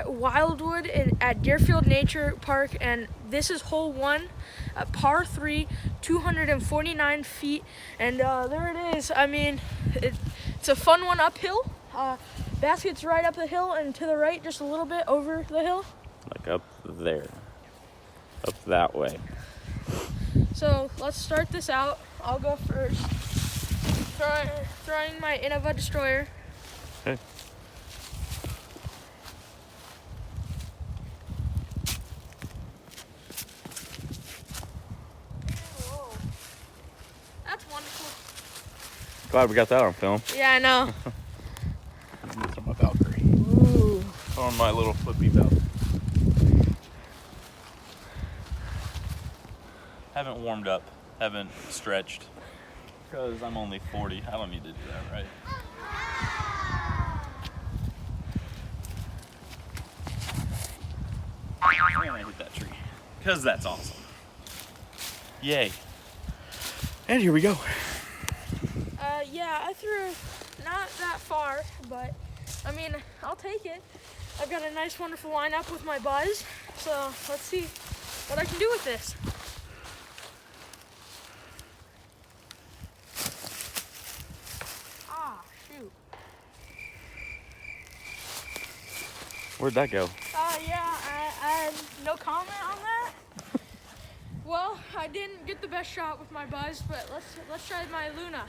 at Wildwood at Deerfield Nature Park, and this is hole 1, par 3, 249 feet, and there it is. I mean, it's a fun one uphill. Basket's right up the hill, and to the right, just a little bit over the hill. Like up there, up that way. So let's start this out. I'll go first. Throwing my Innova Destroyer. Okay. Whoa. That's wonderful. Glad we got that on film. Yeah, I know. These are my Valkyrie. Ooh. On my little flippy Valkyrie. Haven't warmed up, haven't stretched, because I'm only 40. I don't need to do that, right? And I hit that tree, because that's awesome. Yay. And here we go. Yeah, I threw not that far, but I mean, I'll take it. I've got a nice, wonderful lineup with my buzz, so let's see what I can do with this. Ah, shoot. Where'd that go? Yeah, I no comment on that. Well, I didn't get the best shot with my buzz, but let's try my Luna.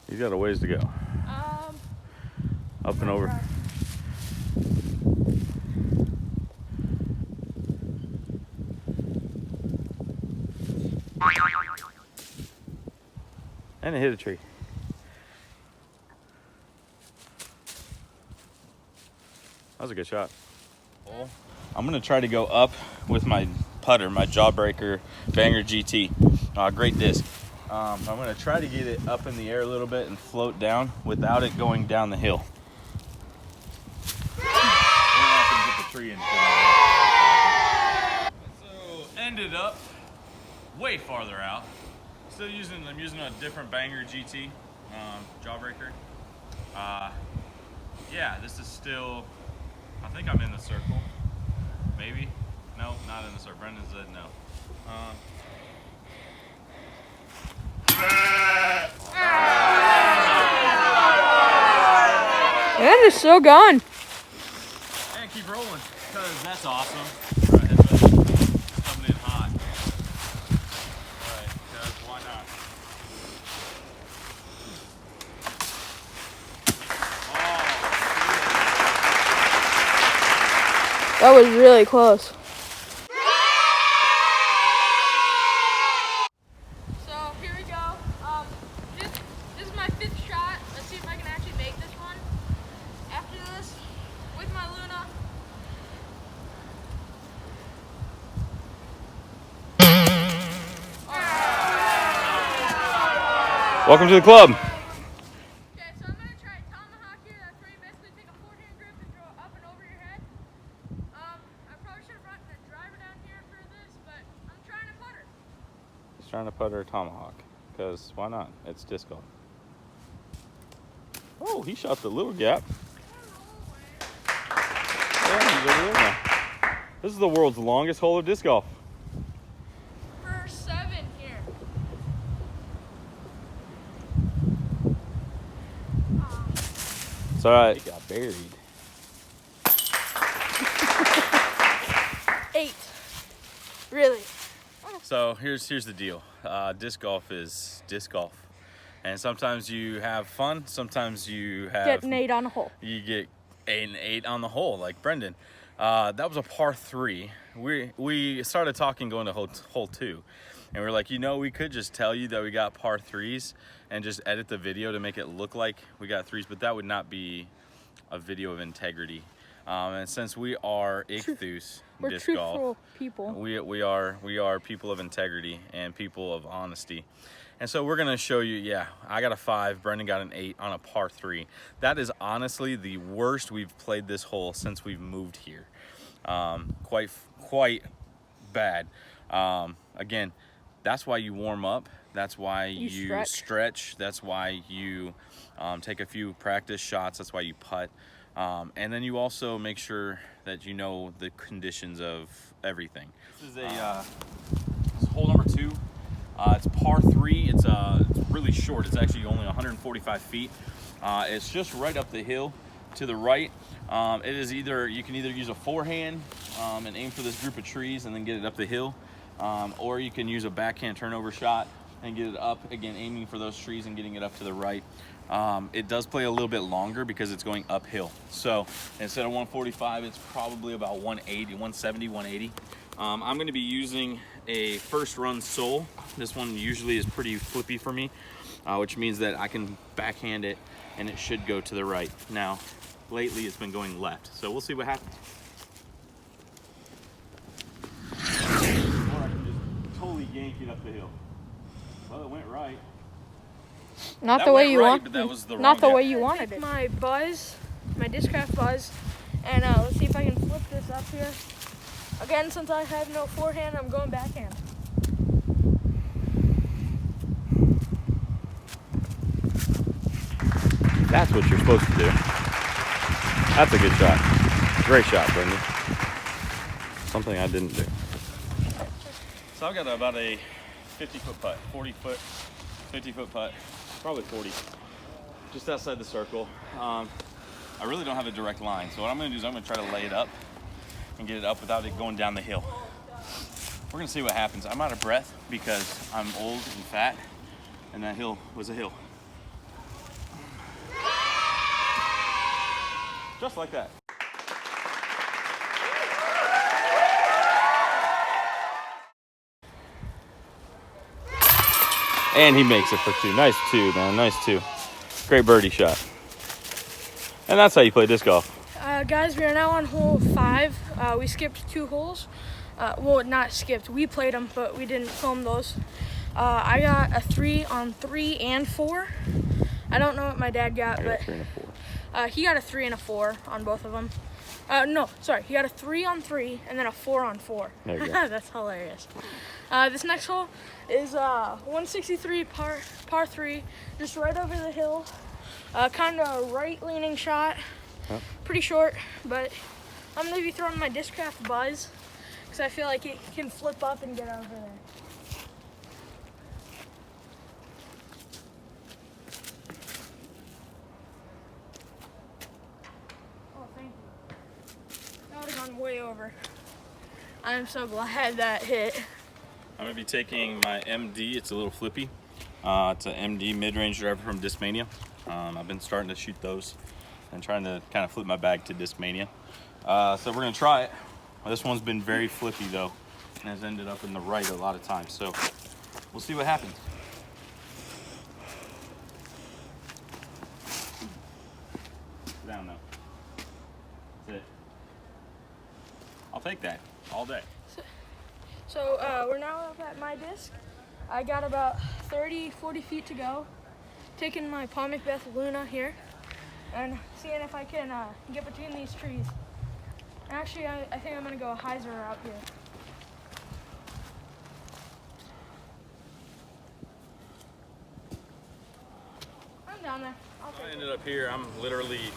He's got a ways to go. Up and over. Try. And it hit a tree. That was a good shot. I'm gonna try to go up with my putter, my Jawbreaker Banger GT. Great disc. I'm gonna try to get it up in the air a little bit and float down without it going down the hill. So ended up way farther out. I'm using a different Banger GT Jawbreaker. Yeah, this is still, I think I'm in the circle. Maybe. No, not in the circle. Brendan said no. And it's still gone. And keep rolling, because that's awesome. All right, that's coming in hot. All right, because why not? That was really close. So here we go. This is my 5th shot. Let's see if I can actually make this one. After this, with my Luna. Welcome to the club. Okay, so I'm going to try tomahawk here. That's where you basically take a forehand grip and throw it up and over your head. I probably should have brought the driver down here for this, but I'm trying to putter. He's trying to putter a tomahawk, because why not? It's disc golf. Oh, he shot the little gap. Yeah, he's over there now. This is the world's longest hole of disc golf. For 7 here. It's all right. It got buried. 8. Really? So here's the deal. Disc golf is disc golf, and sometimes you have fun. Sometimes you have Get an 8 on a hole. You get an 8 on the hole, like Brendan. That was a par 3. We started talking going to hole 2, and we're like, we could just tell you that we got par 3s and just edit the video to make it look like we got 3s, but that would not be a video of integrity. And since we are Ichthus We're disc truthful golf, people. we are people of integrity and people of honesty. And so we're gonna show you, yeah, I got a 5, Brendan got an 8 on a par 3. That is honestly the worst we've played this hole since we've moved here. Quite bad. Again, That's why you warm up. That's why you stretch. That's why you take a few practice shots. That's why you putt. And then you also make sure that you know the conditions of everything. This is this is hole number 2. It's par 3. It's really short. It's actually only 145 feet. It's just right up the hill to the right. It is you can either use a forehand and aim for this group of trees and then get it up the hill, or you can use a backhand turnover shot and get it up, again aiming for those trees and getting it up to the right. It does play a little bit longer because it's going uphill. So instead of 145, it's probably about 180, 170, 180. I'm going to be using a first run sole. This one usually is pretty flippy for me, which means that I can backhand it and it should go to the right. Now, lately it's been going left, so we'll see what happens. Or I can just totally yank it up the hill. Well, it went right. Not the way you want. But that was the not wrong the way you wanted it. My Discraft Buzz, and let's see if I can flip this up here. Again, since I have no forehand, I'm going backhand. That's what you're supposed to do. That's a good shot. Great shot, Brendan. Something I didn't do. So I've got about a 50-foot putt, 40-foot, 50-foot putt, probably 40, just outside the circle. I really don't have a direct line, so what I'm going to do is I'm going to try to lay it up and get it up without it going down the hill. We're going to see what happens. I'm out of breath because I'm old and fat, and that hill was a hill. Just like that. And he makes it for 2. Nice 2, man. Nice 2. Great birdie shot. And that's how you play disc golf. Guys, we are now on hole 5. We skipped 2 holes. Well, not skipped. We played them, but we didn't film those. I got a 3 on 3 and 4. I don't know what my dad got, but 3 and a 4. He got a 3 and a 4 on both of them. No, sorry. He got a 3 on 3 and then a 4 on 4. There you go. That's hilarious. This next hole is 163 par 3, just right over the hill. Kind of right-leaning shot. Yep. Pretty short, but I'm going to be throwing my Discraft Buzz because I feel like it can flip up and get over there. Oh, thank you. That would have gone way over. I'm so glad that hit. I'm going to be taking my MD. It's a little flippy. It's an MD mid-range driver from Discmania. I've been starting to shoot those and trying to kind of flip my bag to Discmania. So we're going to try it. Well, this one's been very flippy though, and has ended up in the right a lot of times. So we'll see what happens. Sit down though. That's it. I'll take that all day. So we're now up at my disc. I got about 30-40 feet to go. Taking my Paul Macbeth Luna here and seeing if I can get between these trees. Actually, I think I'm going to go a hyzer route here. I'm down there. I ended up here. I'm literally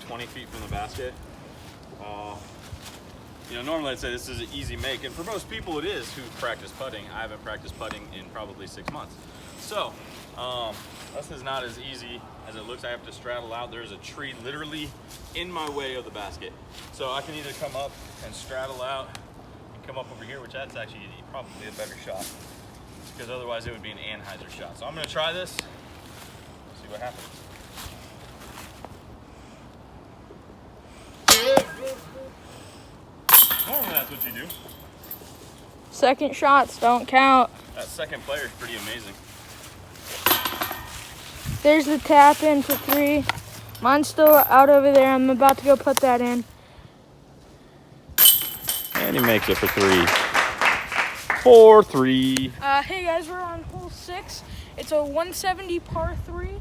20 feet from the basket. You know, normally I'd say this is an easy make, and for most people it is who practice putting. I haven't practiced putting in probably 6 months. So, this is not as easy as it looks. I have to straddle out. There's a tree literally in my way of the basket. So I can either come up and straddle out and come up over here, which that's actually probably a better shot, because otherwise it would be an Anheuser shot. So I'm gonna try this, see what happens. Normally that's what you do. Second shots don't count. That second player is pretty amazing. There's the tap in for 3. Mine's still out over there. I'm about to go put that in. And he makes it for 3. 4-3. Hey guys, we're on hole 6. It's a 170 par 3.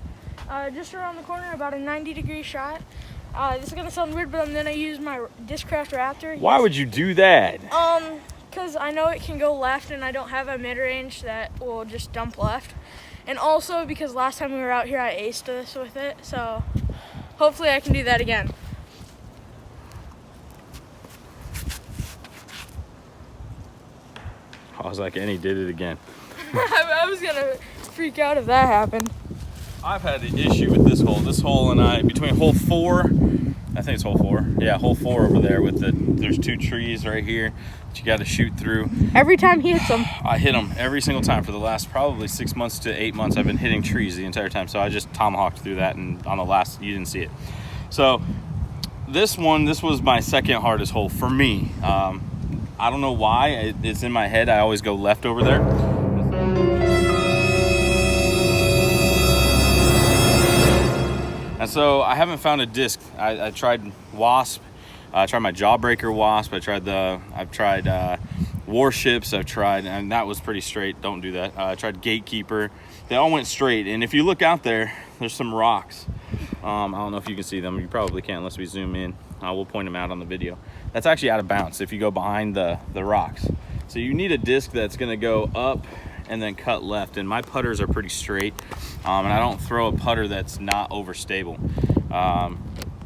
Just around the corner, about a 90-degree shot. This is gonna sound weird, but I'm gonna use my Discraft Raptor. Why would you do that? because I know it can go left and I don't have a mid-range that will just dump left. And also because last time we were out here, I aced this with it. So hopefully I can do that again. I was like, and he did it again. I was gonna freak out if that happened. I've had an issue with this hole. This hole and I, between hole 4, I think it's hole 4. Yeah, hole 4 over there with there's 2 trees right here that you got to shoot through. Every time he hits them. I hit them every single time for the last probably 6 months to 8 months. I've been hitting trees the entire time. So I just tomahawked through that, and on the last, you didn't see it. So this was my second hardest hole for me. I don't know why. It's in my head. I always go left over there. And so I haven't found a disc. I tried Wasp. I tried my Jawbreaker Wasp. I've tried Warships. And that was pretty straight. Don't do that. I tried Gatekeeper. They all went straight. And if you look out there, there's some rocks. I don't know if you can see them. You probably can't unless we zoom in. We'll point them out on the video. That's actually out of bounds if you go behind the rocks. So you need a disc that's gonna go up and then cut left. And my putters are pretty straight. And I don't throw a putter that's not overstable.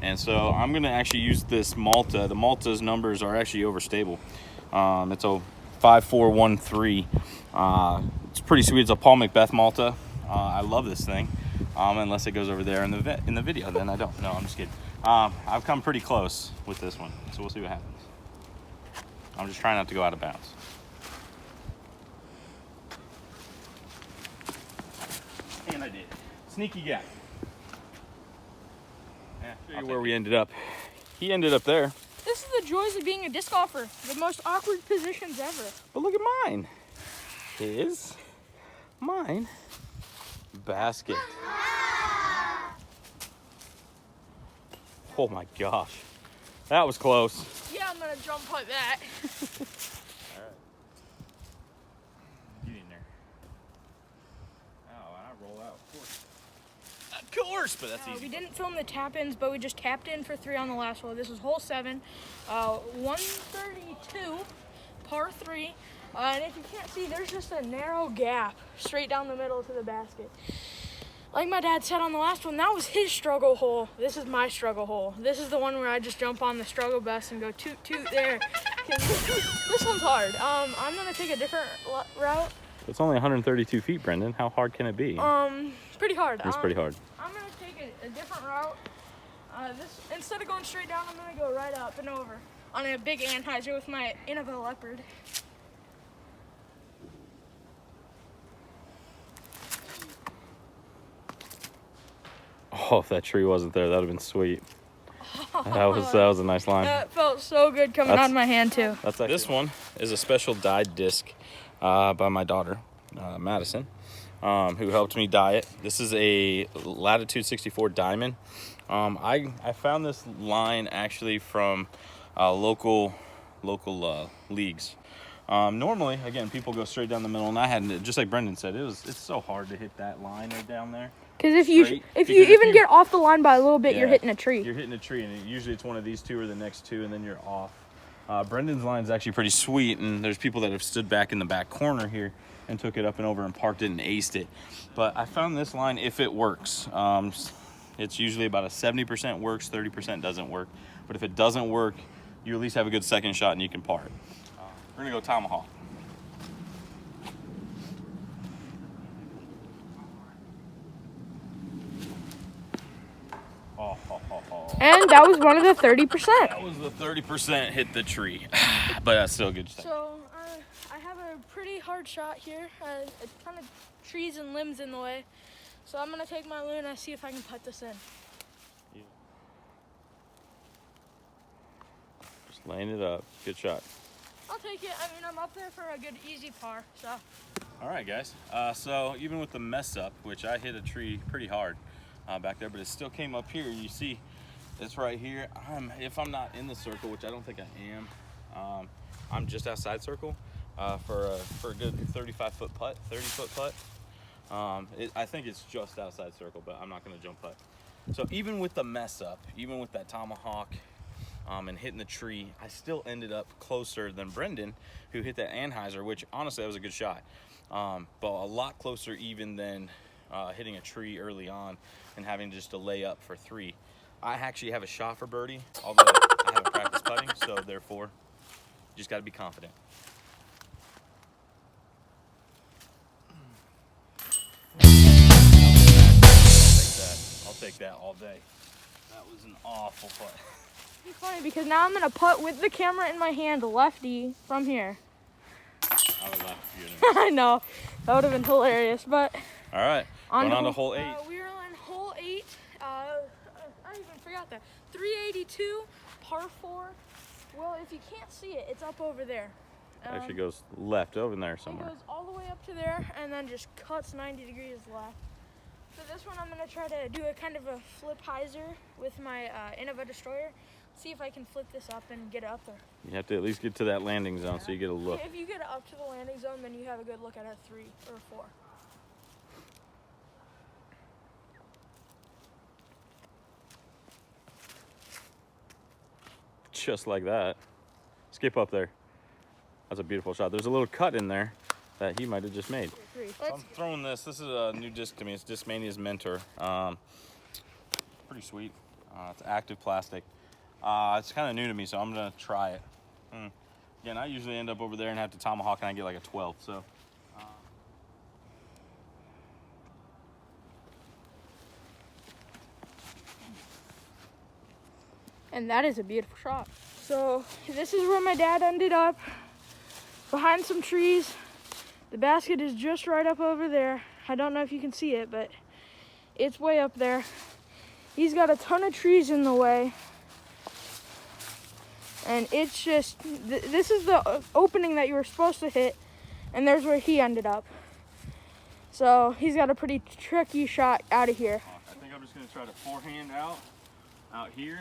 And so I'm gonna actually use this Malta. The Malta's numbers are actually overstable. It's a 5413. It's pretty sweet. It's a Paul Macbeth Malta. I love this thing. Unless it goes over there in the video, then I don't. No, I'm just kidding. I've come pretty close with this one, so we'll see what happens. I'm just trying not to go out of bounds. And I did. Sneaky guy. Yeah, show you where we ended up. He ended up there. This is the joys of being a disc golfer. The most awkward positions ever. But look at mine. Mine. Basket. Oh my gosh. That was close. Yeah, I'm gonna jump like that. Alright. Get in there. Oh, and I roll out, of course. Of course, but that's easy. We didn't film the tap-ins, but we just tapped in for 3 on the last hole. This was hole 7, 132, par 3. And if you can't see, there's just a narrow gap straight down the middle to the basket. Like my dad said on the last one, that was his struggle hole. This is my struggle hole. This is the one where I just jump on the struggle bus and go toot toot there. This one's hard. I'm gonna take a different route. It's only 132 feet, Brendan. How hard can it be? Pretty hard. It's pretty hard. I'm gonna take a different route. Instead of going straight down, I'm gonna go right up and over on a big anhyzer with my Innova Leopard. Oh, if that tree wasn't there, that would have been sweet. That was a nice line. That felt so good coming out of my hand too. This one is a special dyed disc by my daughter, Madison, who helped me dye it. This is a Latitude 64 Diamond. I found this line actually from local leagues. Normally, again, people go straight down the middle, and I hadn't. Just like Brendan said, it's so hard to hit that line right down there. Because if you even get off the line by a little bit, you're hitting a tree. You're hitting a tree, and usually it's one of these two or the next two, and then you're off. Brendan's line is actually pretty sweet, and there's people that have stood back in the back corner here and took it up and over and parked it and aced it. But I found this line, if it works, it's usually about a 70% works, 30% doesn't work. But if it doesn't work, you at least have a good second shot and you can par it. We're gonna go tomahawk. And that was one of the 30%. That was the 30% hit the tree, but that's still a good stuff. So I have a pretty hard shot here. A ton of trees and limbs in the way. So I'm gonna take my Luna, see if I can putt this in. Yeah. Just laying it up. Good shot. I'll take it. I mean, I'm up there for a good easy par, so. All right, guys. So even with the mess up, which I hit a tree pretty hard back there, but it still came up here. You see, it's right here. If I'm not in the circle, which I don't think I am, I'm just outside circle for a good 35-foot putt, 30-foot putt. I think it's just outside circle, but I'm not going to jump putt. So even with the mess up, even with that tomahawk, and hitting the tree, I still ended up closer than Brendan, who hit that anhyzer, which honestly that was a good shot, but a lot closer even than hitting a tree early on and having just to lay up for 3. I actually have a shot for birdie, although I haven't practiced putting, so therefore, you just got to be confident. I'll take that all day. That was an awful putt. It's funny because now I'm gonna putt with the camera in my hand, lefty, from here. I would laugh if you didn't. I know, that would have been hilarious, but. All right, going on to hole 8. We are on hole 8. I even forgot that. 382, par 4. Well, if you can't see it, it's up over there. Actually goes left over there somewhere. It goes all the way up to there and then just cuts 90 degrees left. For this one, I'm gonna try to do a kind of a flip hyzer with my Innova Destroyer. See if I can flip this up and get it up there. You have to at least get to that landing zone so you get a look. If you get it up to the landing zone, then you have a good look at a 3 or 4. Just like that. Skip up there. That's a beautiful shot. There's a little cut in there that he might have just made. So I'm throwing this. This is a new disc to me. It's Discmania's Mentor. Pretty sweet. It's active plastic. It's kind of new to me, so I'm gonna try it. Again, I usually end up over there and have to tomahawk, and I get like a 12. So. And that is a beautiful shot. So this is where my dad ended up, behind some trees. The basket is just right up over there. I don't know if you can see it, but it's way up there. He's got a ton of trees in the way. And it's just, this is the opening that you were supposed to hit, and there's where he ended up. So he's got a pretty tricky shot out of here. I think I'm just gonna try to forehand out here,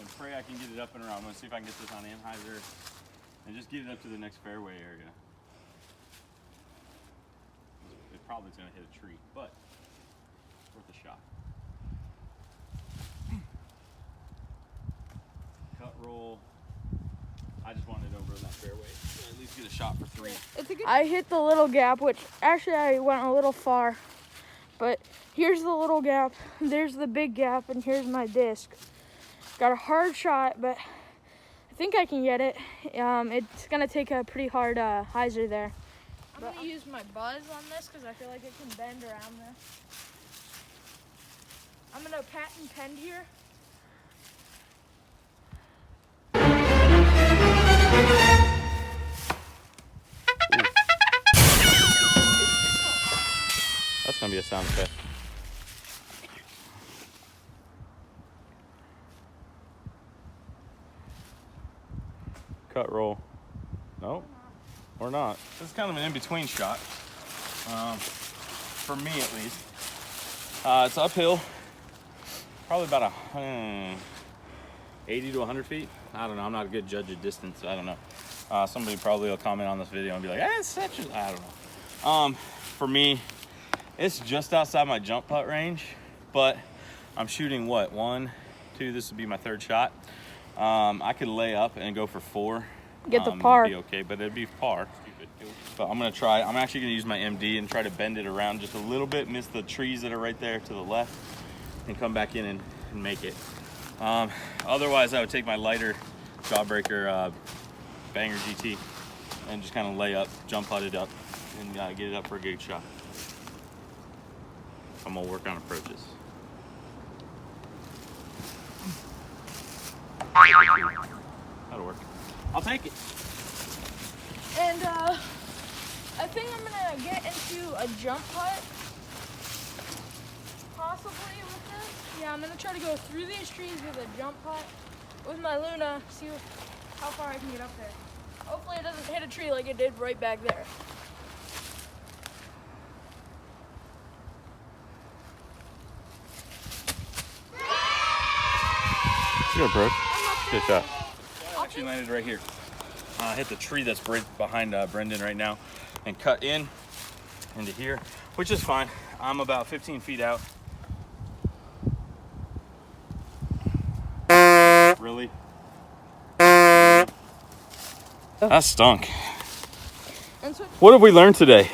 and pray I can get it up and around. I'm gonna see if I can get this on anhyzer and just get it up to the next fairway area. It probably is gonna hit a tree, but it's worth a shot. Cut roll. I just wanted it over in that fairway. So at least get a shot for 3. I hit the little gap, which actually I went a little far. But here's the little gap, there's the big gap, and here's my disc. Got a hard shot, but I think I can get it. It's gonna take a pretty hard hyzer there. I'm gonna use my buzz on this because I feel like it can bend around there. I'm gonna patent pen here. That's gonna be a sound effect. Cut roll. No, or not. This is kind of an in-between shot, for me at least. It's uphill, probably about 80 to 100 feet. I don't know. I'm not a good judge of distance. So I don't know. Somebody probably will comment on this video and be like, it's such a, I don't know. For me, it's just outside my jump putt range, but I'm shooting what, 1, 2, this would be my 3rd shot. I could lay up and go for 4. Get the par. It'd be okay, but it'd be par. But I'm gonna try, I'm actually gonna use my MD and try to bend it around just a little bit, miss the trees that are right there to the left, and come back in and make it. Otherwise, I would take my lighter Jawbreaker Banger GT and just kind of lay up, jump putt it up, and get it up for a good shot. I'm gonna work on approaches. That'll work. I'll take it. And I think I'm gonna get into a jump putt, possibly with this. Yeah, I'm gonna try to go through these trees with a jump putt with my Luna, see how far I can get up there. Hopefully it doesn't hit a tree like it did right back there. Good approach. Good shot. I actually landed right here. Hit the tree that's right behind Brendan right now and cut in into here, which is fine. I'm about 15 feet out. Really? That stunk. And so What have we learned today?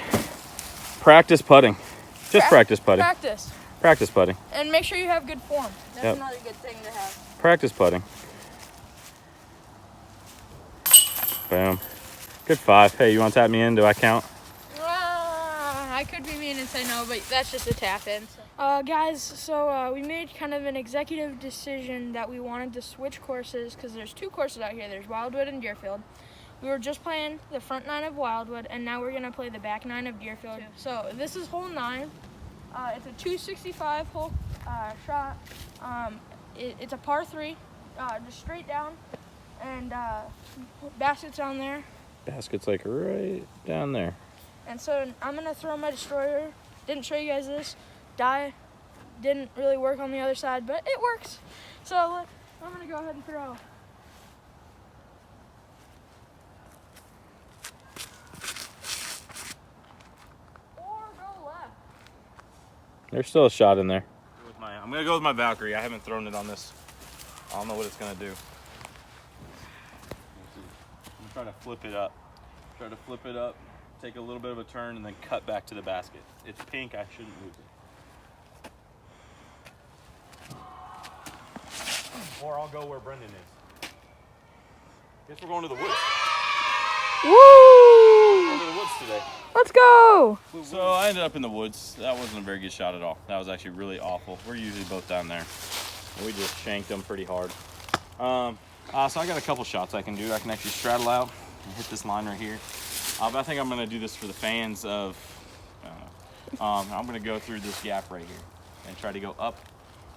Practice putting. Just practice putting. Practice. Practice putting. And make sure you have good form. That's Yep. another good thing to have. Practice putting. Boom. Good 5. Hey, you want to tap me in? Do I count? I could be mean and say no, but that's just a tap in. So. Guys, so we made kind of an executive decision that we wanted to switch courses because there's 2 courses out here. There's Wildwood and Deerfield. We were just playing the front 9 of Wildwood, and now we're going to play the back 9 of Deerfield. So this is hole 9. It's a 265 hole shot. It's a par 3, just straight down, and basket's down there. Basket's like right down there. And so I'm gonna throw my destroyer. Didn't show you guys this. Die didn't really work on the other side, but it works. So I'm gonna go ahead and throw. Or go left. There's still a shot in there. I'm gonna go with my Valkyrie. I haven't thrown it on this. I don't know what it's gonna do. I'm gonna try to flip it up. Try to flip it up, take a little bit of a turn, and then cut back to the basket. It's pink, I shouldn't lose it. Or I'll go where Brendan is. Guess we're going to the woods. Woo! We're going to the woods today. Let's go! So I ended up in the woods. That wasn't a very good shot at all. That was actually really awful. We're usually both down there. And we just shanked them pretty hard. So I got a couple shots I can do. I can actually straddle out and hit this line right here. But I think I'm gonna do this for the fans of, I'm gonna go through this gap right here and try to go up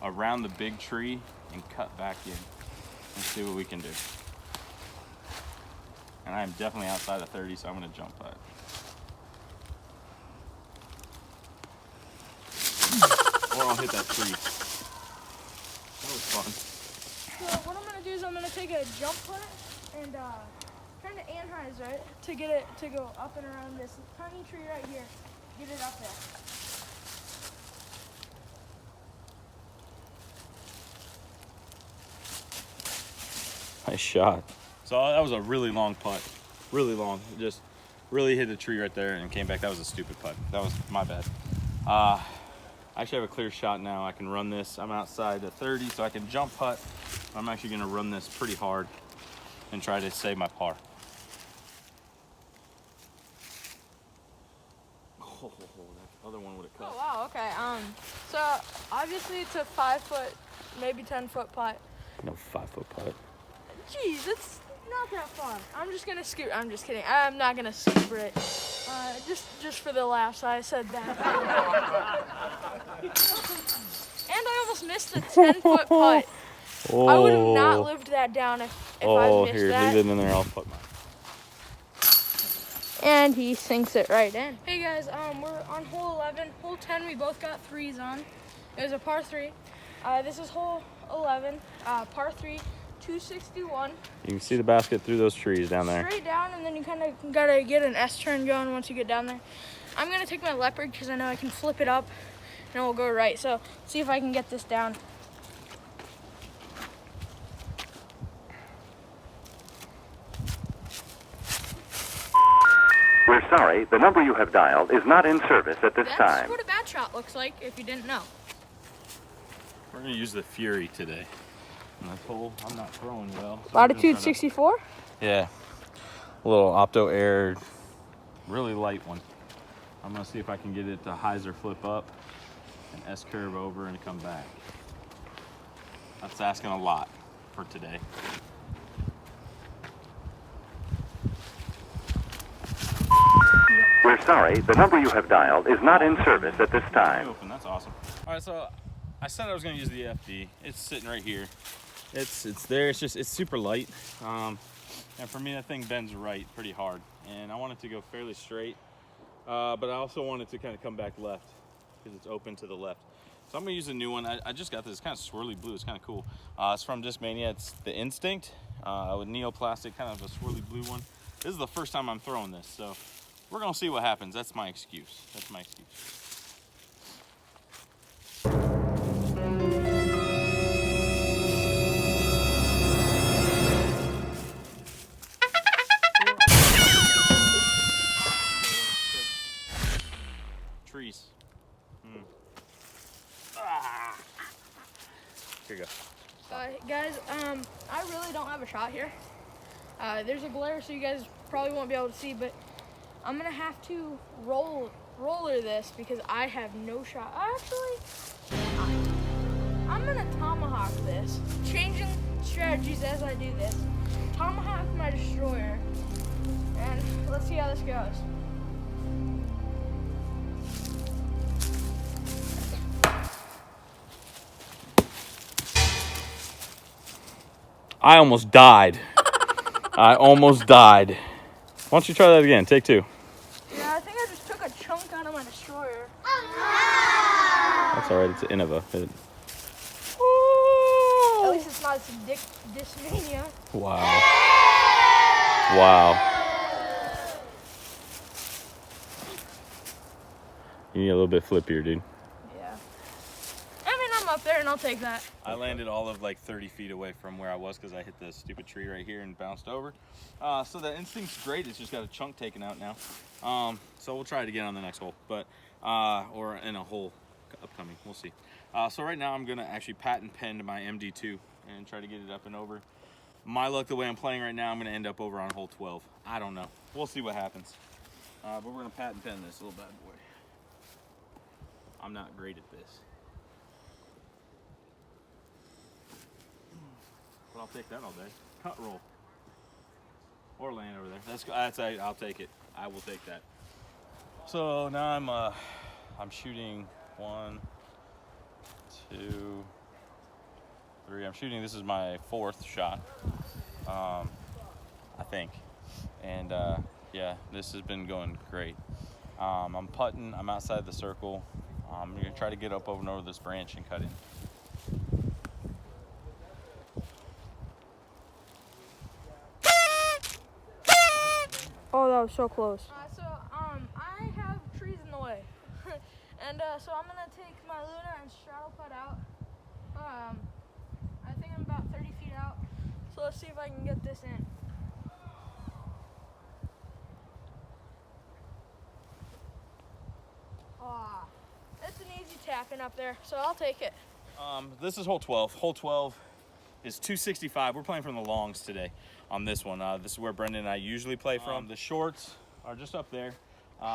around the big tree and cut back in and see what we can do. And I'm definitely outside of 30, so I'm gonna jump putt. Or I'll hit that tree. That was fun. So what I'm gonna do is I'm gonna take a jump putt and kind of anhise, right, to get it to go up and around this tiny tree right here. Get it up there. Nice shot. So that was a really long putt. Really long. It just really hit the tree right there and came back. That was a stupid putt. That was my bad. I actually have a clear shot now. I can run this. I'm outside the 30, so I can jump putt. I'm actually gonna run this pretty hard and try to save my par. Oh, that other one would have cut. Oh wow, okay. So obviously it's a 5 foot, maybe 10 foot putt. No 5 foot putt. Jeez, it's not that far. I'm just gonna scoot. I'm just kidding. I'm not gonna scoop it. Just for the laughs, I said that. And I almost missed the 10 foot putt. Oh. I would have not lived that down if I missed here, that. leave it in there. I'll put mine. And he sinks it right in. Hey guys, we're on hole 11. Hole 10, we both got 3s on. It was a par 3. This is hole 11, par 3, 261. You can see the basket through those trees down there. Straight down, and then you kind of gotta get an S-turn going once you get down there. I'm gonna take my leopard because I know I can flip it up and it will go right. So see if I can get this down. We're sorry, the number you have dialed is not in service at this That's time. what a bad shot looks like if you didn't know. We're gonna use the Fury today. On this hole, I'm not throwing well. So Latitude 64? Yeah. A little opto air, really light one. I'm gonna see if I can get it to hyzer flip up and S curve over and come back. That's asking a lot for today. We're sorry, the number you have dialed is not in service at this time. Open. That's awesome. All right, so I said I was gonna use the FD. It's sitting right here. It's there. It's super light. And for me, that thing bends right pretty hard. And I want it to go fairly straight, but I also want it to kind of come back left because it's open to the left. So I'm gonna use a new one. I just got this. It's kind of swirly blue. It's kind of cool. It's from Discmania. It's the Instinct with neoplastic, kind of a swirly blue one. This is the first time I'm throwing this, so we're gonna see what happens. That's my excuse. That's my excuse. Here you go. Guys, I really don't have a shot here. There's a glare, so you guys probably won't be able to see, but I'm gonna have to roller this because I have no shot. Actually, I'm gonna tomahawk this. Changing strategies as I do this. Tomahawk my destroyer, and let's see how this goes. I almost died. I almost died. Why don't you try that again? Take 2. Yeah, I think I just took a chunk out of my destroyer. That's all right. It's an Innova. At least it's not some Discmania. Wow. Wow. You need a little bit flippier, dude. Yeah. I mean, I'm up there and I'll take that. I landed all of like 30 feet away from where I was because I hit the stupid tree right here and bounced over. So the instinct's great. It's just got a chunk taken out now. So we'll try it again on the next hole, but or in a hole upcoming. We'll see. So right now I'm gonna actually patent pen my MD2 and try to get it up and over. My luck, the way I'm playing right now, I'm gonna end up over on hole 12. I don't know. We'll see what happens. But we're gonna patent pen this little bad boy. I'm not great at this. But I'll take that all day. Cut roll. Or land over there. I'll take it. I will take that. So now I'm shooting 1, 2, 3. I'm shooting, this is my 4th shot. I think. And yeah, this has been going great. I'm putting, I'm outside the circle. I'm gonna try to get up over and over this branch and cut in. Oh, that was so close. I have trees in the way. And so I'm gonna take my Luna and straddle putt out. I think I'm about 30 feet out. So let's see if I can get this in. It's an easy tapping up there, so I'll take it. This is hole 12. Hole 12 is 265. We're playing from the longs today on this one. This is where Brendan and I usually play from. The shorts are just up there.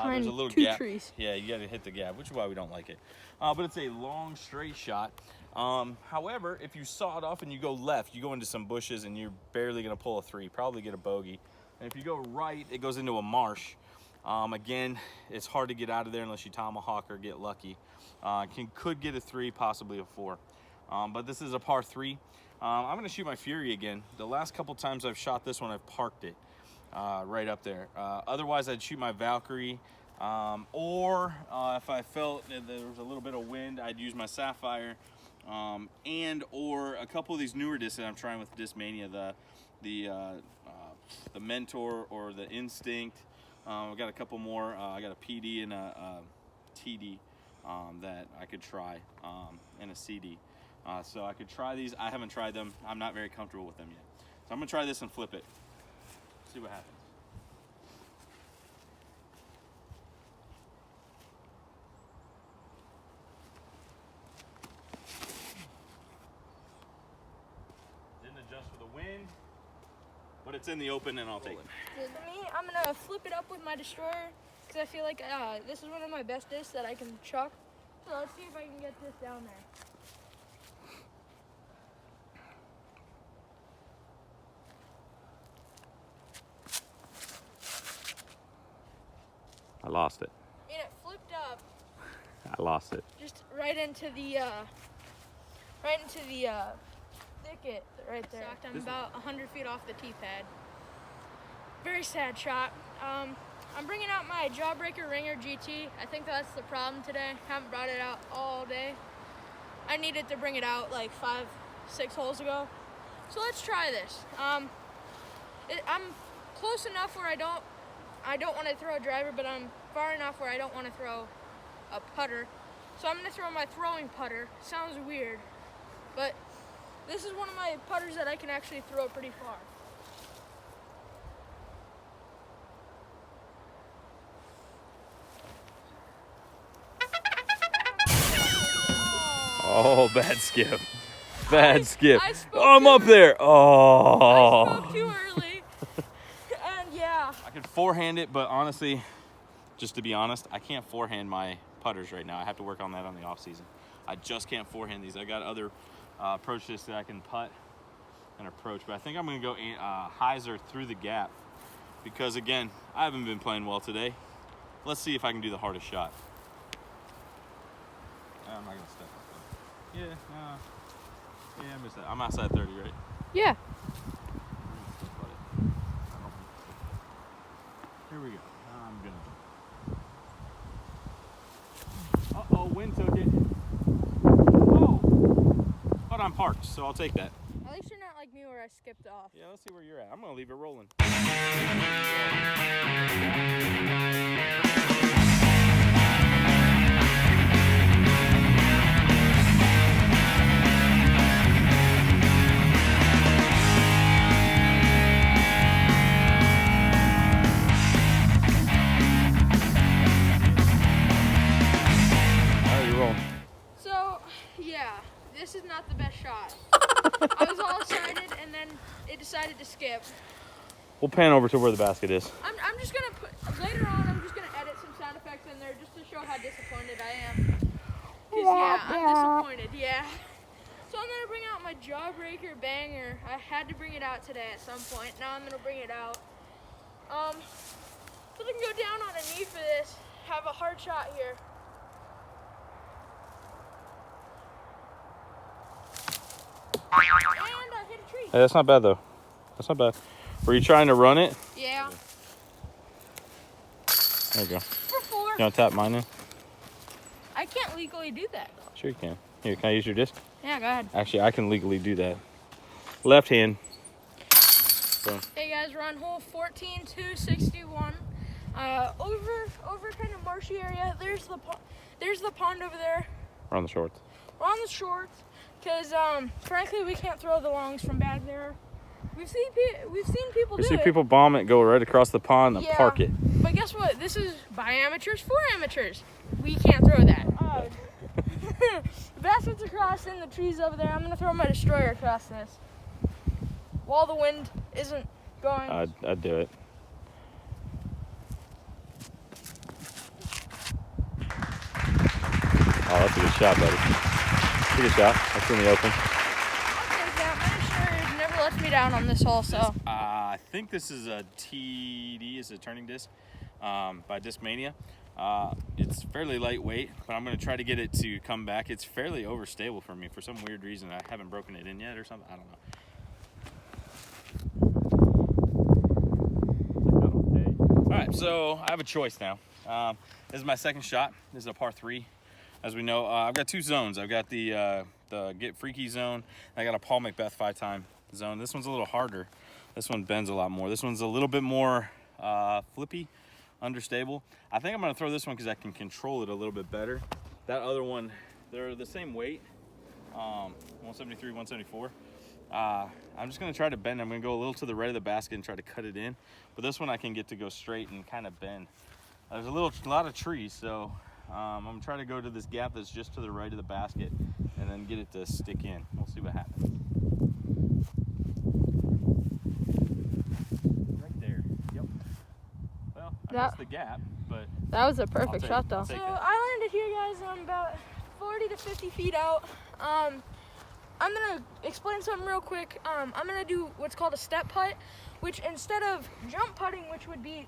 There's a little gap. Trees. Yeah, you got to hit the gap, which is why we don't like it. But it's a long, straight shot. However, if you saw it off and you go left, you go into some bushes and you're barely going to pull a 3, probably get a bogey. And if you go right, it goes into a marsh. Again, it's hard to get out of there unless you tomahawk or get lucky. Could get a 3, possibly a 4. But this is a par 3. I'm going to shoot my Fury again. The last couple times I've shot this one, I've parked it right up there. Otherwise, I'd shoot my Valkyrie. Or if I felt that there was a little bit of wind, I'd use my Sapphire. And or a couple of these newer discs that I'm trying with Discmania, the Mentor or the Instinct. I've got a couple more. I got a PD and a TD that I could try, and a CD. So I could try these. I haven't tried them. I'm not very comfortable with them yet. So I'm gonna try this and flip it. See what happens. Didn't adjust for the wind, but it's in the open and I'll take it. For me, I'm gonna flip it up with my destroyer because I feel like this is one of my best discs that I can chuck. So let's see if I can get this down there. I lost it. I mean, it flipped up I lost it. just right into the thicket right there. I'm about 100 feet off the tee pad. Very sad shot. I'm bringing out my Jawbreaker Ringer GT. I think that's the problem today. Haven't brought it out all day. I needed to bring it out like 5-6 holes ago. So let's try this. I'm close enough where I don't want to throw a driver, but I'm far enough where I don't want to throw a putter. So I'm going to throw my throwing putter. Sounds weird, but this is one of my putters that I can actually throw pretty far. Oh, bad skip. bad skip. I spoke Oh, I'm up there. I Oh. spoke too early. And yeah. I could forehand it, but honestly, just to be honest, I can't forehand my putters right now. I have to work on that on the off season. I just can't forehand these. I got other approach discs that I can putt and approach, but I think I'm gonna go hyzer through the gap because again, I haven't been playing well today. Let's see if I can do the hardest shot. I'm not gonna step up there. Yeah, I missed that. I'm outside 30, right? Yeah. Here we go. I'm gonna. Uh-oh, wind took it. Oh, but I'm parked, so I'll take that. At least you're not like me where I skipped off. Yeah, let's see where you're at. I'm gonna leave it rolling. So, yeah, this is not the best shot. I was all excited and then it decided to skip. We'll pan over to where the basket is. I'm just gonna put, later on, I'm just gonna edit some sound effects in there just to show how disappointed I am. Cause yeah, I'm disappointed, yeah. So I'm gonna bring out my jawbreaker banger. I had to bring it out today at some point. Now I'm gonna bring it out. So I can go down on a knee for this. Have a hard shot here. And I hit a tree. Hey, that's not bad though. That's not bad. Were you trying to run it? Yeah. There you go. For 4. You want to tap mine in? I can't legally do that. Sure you can. Here, can I use your disc? Yeah, go ahead. Actually, I can legally do that. Left hand. Boom. Hey guys, we're on hole 14, 261. Over kind of marshy area. There's the pond over there. We're on the shorts. We're on the shorts, cause frankly we can't throw the longs from back there. We've seen people do it. We see people bomb it, go right across the pond and park it. But guess what? This is by amateurs for amateurs. We can't throw that. The basket's across in the trees over there. I'm gonna throw my destroyer across this. While the wind isn't going. I'd do it. Oh, that's a good shot, buddy. That's a good shot. That's in the open. My destroyer never lets me down on this hole, so. I think this is a TD, is a turning disc by Discmania. It's fairly lightweight, but I'm going to try to get it to come back. It's fairly overstable for me for some weird reason. I haven't broken it in yet or something. I don't know. All right, so I have a choice now. This is my second shot. This is a par 3. As we know, I've got 2 zones. I've got the Get Freaky zone. And I got a Paul Macbeth 5-time zone. This one's a little harder. This one bends a lot more. This one's a little bit more flippy, understable. I think I'm gonna throw this one because I can control it a little bit better. That other one, they're the same weight, 173, 174. I'm just gonna try to bend. I'm gonna go a little to the right of the basket and try to cut it in. But this one I can get to go straight and kind of bend. There's a lot of trees, so I'm gonna try to go to this gap that's just to the right of the basket and then get it to stick in. We'll see what happens. Right there. Yep. Well, I missed the gap, but That was a perfect shot, though. I'll So take that. I landed here, guys. I'm about 40 to 50 feet out. I'm gonna explain something real quick. I'm gonna do what's called a step putt, which instead of jump putting, which would be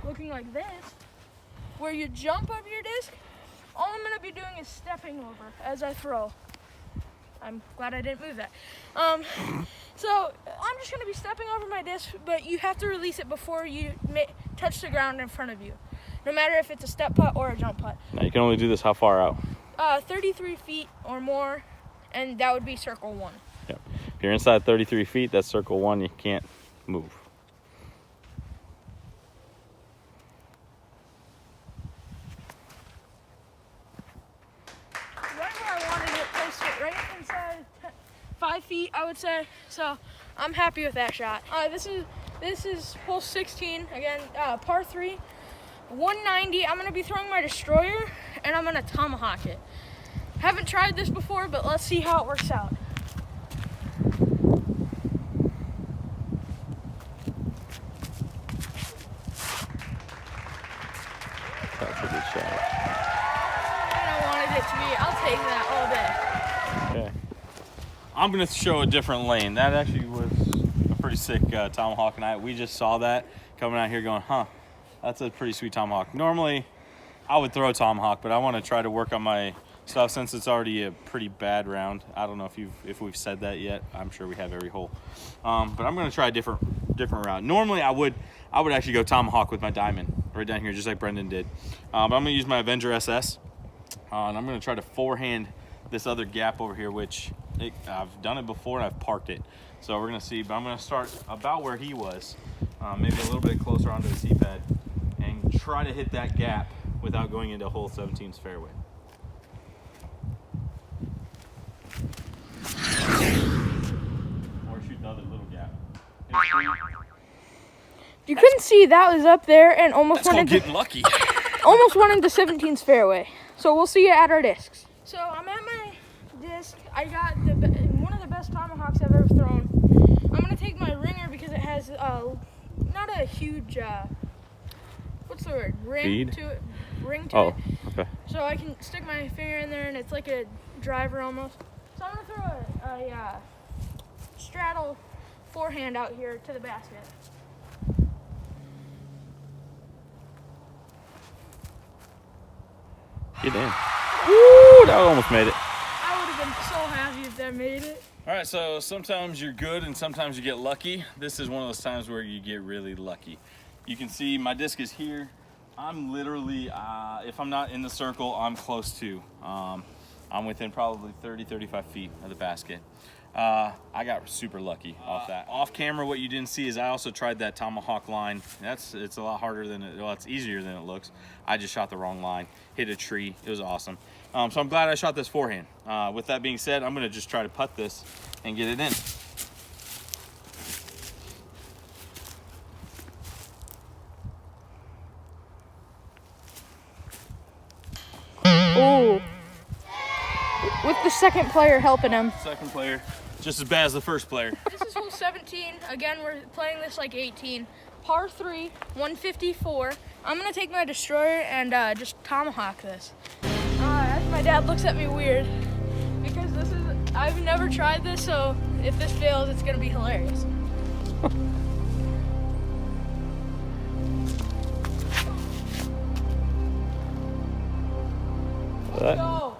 looking like this, where you jump over your disc, all I'm gonna be doing is stepping over as I throw. I'm glad I didn't move that. So I'm just gonna be stepping over my disc, but you have to release it before you touch the ground in front of you, no matter if it's a step putt or a jump putt. Now you can only do this how far out? 33 feet or more, and that would be circle 1. Yep. If you're inside 33 feet, that's circle 1. You can't move. Right where I wanted it, placed it right inside 5 feet, I would say. So I'm happy with that shot. This is hole 16 again, par 3, 190. I'm gonna be throwing my destroyer, and I'm gonna tomahawk it. Haven't tried this before, but let's see how it works out. That's a good shot. I wanted it to be. I'll take that all day. Okay. I'm gonna show a different lane. That actually was a pretty sick tomahawk, and we just saw that coming out here going, huh, that's a pretty sweet tomahawk. Normally, I would throw a tomahawk, but I want to try to work on my stuff since it's already a pretty bad round. I don't know if we've said that yet. I'm sure we have every hole, but I'm gonna try a different route. Normally, I would actually go tomahawk with my diamond right down here, just like Brendan did. But I'm gonna use my Avenger SS, and I'm gonna try to forehand this other gap over here, which I've done it before and I've parked it. So we're gonna see, but I'm gonna start about where he was, maybe a little bit closer onto the tee pad, and try to hit that gap without going into hole 17's fairway. Or shoot the other little gap. You couldn't see that was up there and almost That's went called into getting lucky. almost went into 17's fairway. So we'll see you at our discs. So I'm at my disc. I got one of the best tomahawks I've ever thrown. I'm gonna take my ringer because it has not a huge what's the word? Ring to it. Oh, okay. So I can stick my finger in there and it's like a driver almost. So I'm gonna throw a straddle forehand out here to the basket. Get in. Woo, that almost made it. I would have been so happy if that made it. All right, so sometimes you're good and sometimes you get lucky. This is one of those times where you get really lucky. You can see my disc is here. I'm literally, if I'm not in the circle, I'm close to. I'm within probably 30, 35 feet of the basket. I got super lucky off that. Off camera, what you didn't see is I also tried that tomahawk line. It's a lot harder than it's easier than it looks. I just shot the wrong line, hit a tree. It was awesome. So I'm glad I shot this forehand. With that being said, I'm gonna just try to putt this and get it in. Ooh. With the second player helping him. Second player, just as bad as the first player. This is hole 17. Again, we're playing this like 18. Par 3, 154. I'm gonna take my destroyer and just tomahawk this. As my dad looks at me weird because I've never tried this, so if this fails, it's gonna be hilarious. Let's go.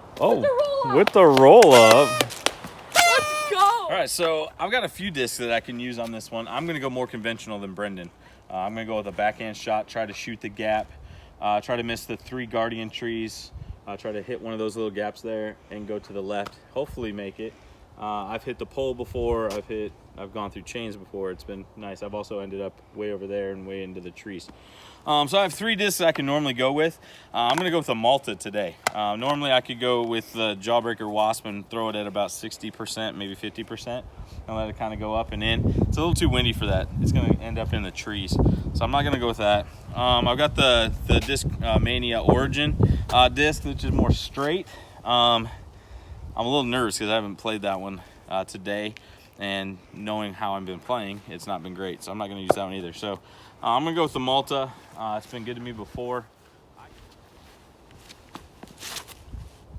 With the roll up. Let's go. All right, so I've got a few discs that I can use on this one. I'm gonna go more conventional than Brendan. I'm gonna go with a backhand shot, try to shoot the gap, try to miss the 3 guardian trees, try to hit one of those little gaps there and go to the left, hopefully make it. I've hit the pole before, I've gone through chains before. It's been nice. I've also ended up way over there and way into the trees. So I have 3 discs I can normally go with. I'm gonna go with a Malta today. Normally I could go with the Jawbreaker Wasp and throw it at about 60%, maybe 50%, and let it kind of go up and in. It's a little too windy for that. It's gonna end up in the trees. So I'm not gonna go with that. I've got the Disc Mania Origin disc, which is more straight. I'm a little nervous because I haven't played that one today, and knowing how I've been playing, it's not been great, so I'm not going to use that one either. So I'm going to go with the Malta. It's been good to me before.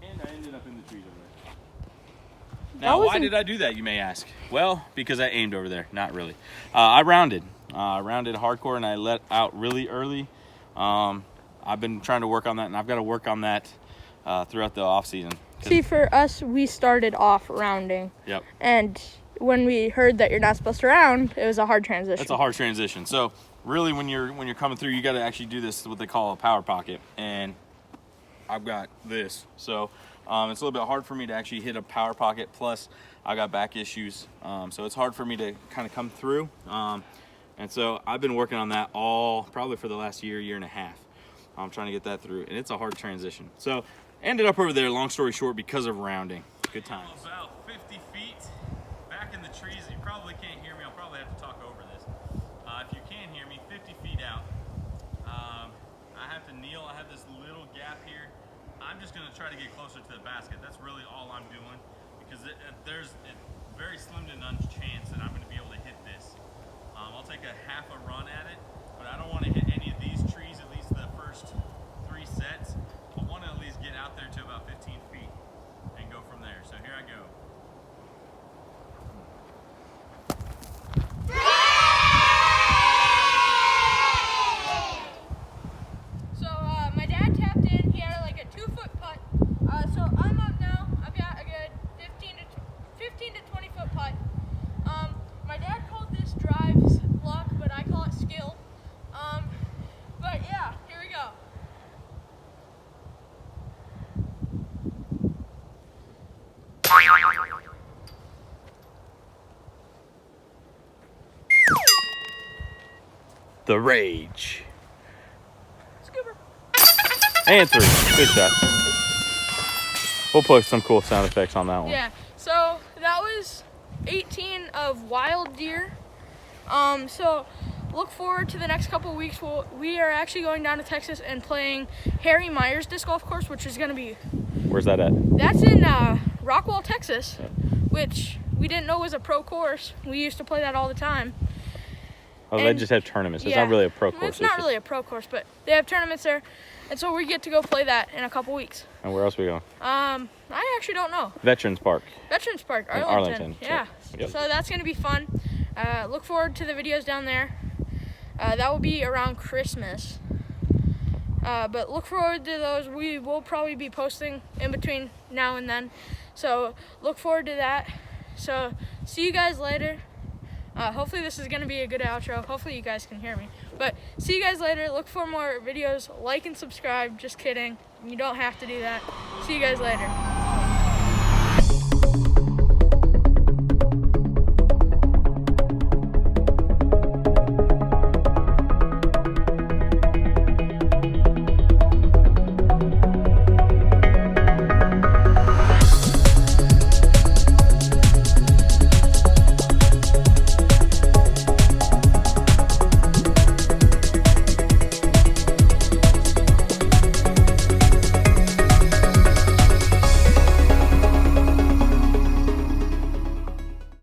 And I ended up in the trees over there. Now, why did I do that, you may ask? Well, because I aimed over there. Not really. I rounded. I rounded hardcore, and I let out really early. I've been trying to work on that, and I've got to work on that throughout the off season. See, for us, we started off rounding. Yep. And when we heard that you're not supposed to round, it was a hard transition. It's a hard transition. So really, when you're coming through, you got to actually do this, what they call a power pocket, and I've got this. So it's a little bit hard for me to actually hit a power pocket. Plus, I got back issues, so it's hard for me to kind of come through. And so I've been working on that probably for the last year and a half. I'm trying to get that through, and it's a hard transition. So ended up over there, long story short, because of rounding. Good times. About 50 feet back in the trees. You probably can't hear me. I'll probably have to talk over this. If you can hear me, 50 feet out. I have to kneel. I have this little gap here. I'm just going to try to get closer to the basket. That's really all I'm doing, because there's a very slim to none chance that I'm going to be able to hit this. I'll take a half a run at it, but I don't want to hit any of these trees, at least the first 3 the rage. Scooper. And 3. Good shot. We'll put some cool sound effects on that one. Yeah, so that was 18 of wild deer. So look forward to the next couple of weeks. We are actually going down to Texas and playing Harry Myers disc golf course, which is going to be... Where's that at? That's in Rockwall, Texas, which we didn't know was a pro course. We used to play that all the time. Oh, they just have tournaments. It's Yeah. not really a pro course. It's not really a pro course, but they have tournaments there. And so we get to go play that in a couple weeks. And where else are we going? I actually don't know. Veterans Park. Veterans Park, In Arlington. Yeah. Yep. So that's going to be fun. Look forward to the videos down there. That will be around Christmas. But look forward to those. We will probably be posting in between now and then. So look forward to that. So see you guys later. Hopefully this is going to be a good outro. Hopefully you guys can hear me. But see you guys later. Look for more videos. Like and subscribe. Just kidding. You don't have to do that. See you guys later.